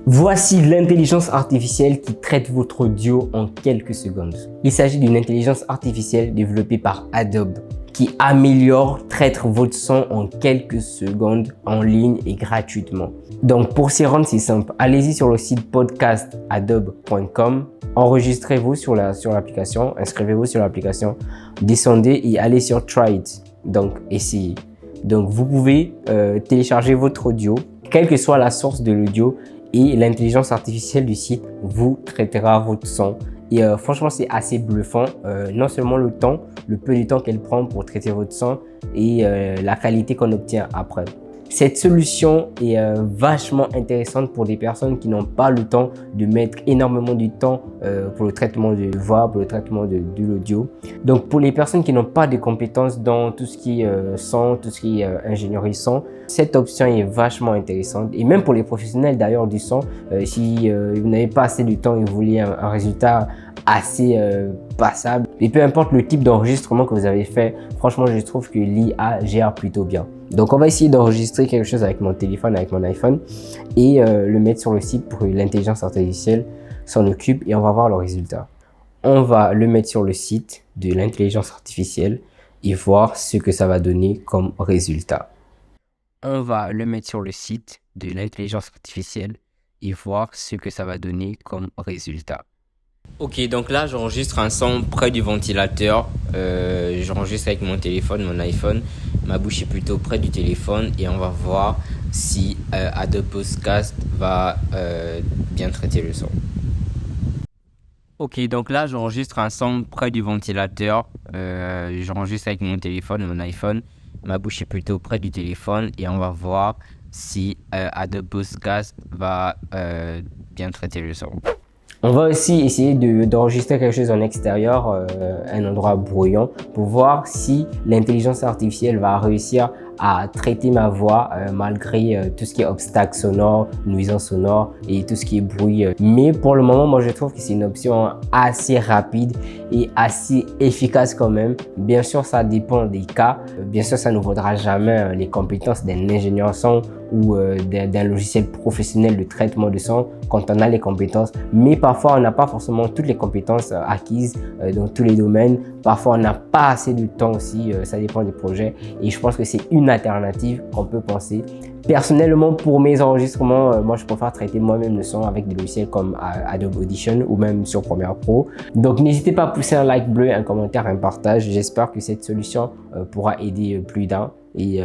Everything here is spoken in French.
Voici l'intelligence artificielle qui traite votre audio en quelques secondes. Il s'agit d'une intelligence artificielle développée par Adobe qui traite votre son en quelques secondes en ligne et gratuitement. Donc pour s'y rendre, c'est simple. Allez-y sur le site podcastadobe.com, enregistrez-vous sur l'application, inscrivez-vous sur l'application, descendez et allez sur Try It. Donc essayez. Donc vous pouvez télécharger votre audio, quelle que soit la source de l'audio, et l'intelligence artificielle du site vous traitera votre son. Et franchement, c'est assez bluffant. Non seulement le peu de temps qu'elle prend pour traiter votre son et la qualité qu'on obtient après. Cette solution est vachement intéressante pour des personnes qui n'ont pas le temps de mettre énormément de temps pour le traitement de voix, pour le traitement de l'audio. Donc pour les personnes qui n'ont pas de compétences dans tout ce qui est son, tout ce qui est ingénierie son, cette option est vachement intéressante. Et même pour les professionnels d'ailleurs du son, si vous n'avez pas assez de temps et vous voulez un résultat assez passable, et peu importe le type d'enregistrement que vous avez fait, franchement je trouve que l'IA gère plutôt bien. Donc on va essayer d'enregistrer quelque chose avec mon téléphone, avec mon iPhone, et le mettre sur le site pour que l'intelligence artificielle s'en occupe et on va voir le résultat. On va le mettre sur le site de l'intelligence artificielle et voir ce que ça va donner comme résultat. On va le mettre sur le site de l'intelligence artificielle et voir ce que ça va donner comme résultat. Ok, donc là j'enregistre un son près du ventilateur, j'enregistre avec mon téléphone, mon iPhone, ma bouche est plutôt près du téléphone et on va voir si Adobe Podcast va bien traiter le son. Ok, donc là j'enregistre un son près du ventilateur, j'enregistre avec mon téléphone, mon iPhone, ma bouche est plutôt près du téléphone et on va voir si Adobe Podcast va bien traiter le son. On va aussi essayer d'enregistrer quelque chose en extérieur, un endroit bruyant, pour voir si l'intelligence artificielle va réussir à traiter ma voix malgré tout ce qui est obstacle sonore, nuisance sonore et tout ce qui est bruit. Mais pour le moment, moi je trouve que c'est une option assez rapide et assez efficace quand même. Bien sûr, ça dépend des cas. Bien sûr, ça ne vaudra jamais les compétences d'un ingénieur son ou d'un logiciel professionnel de traitement de son quand on a les compétences. Mais parfois, on n'a pas forcément toutes les compétences acquises dans tous les domaines. Parfois, on n'a pas assez de temps aussi. Ça dépend des projets. Et je pense que c'est une alternative qu'on peut penser. Personnellement, pour mes enregistrements, moi, je préfère traiter moi-même le son avec des logiciels comme Adobe Audition ou même sur Premiere Pro. Donc, n'hésitez pas à pousser un like bleu, un commentaire, un partage. J'espère que cette solution pourra aider plus d'un. Et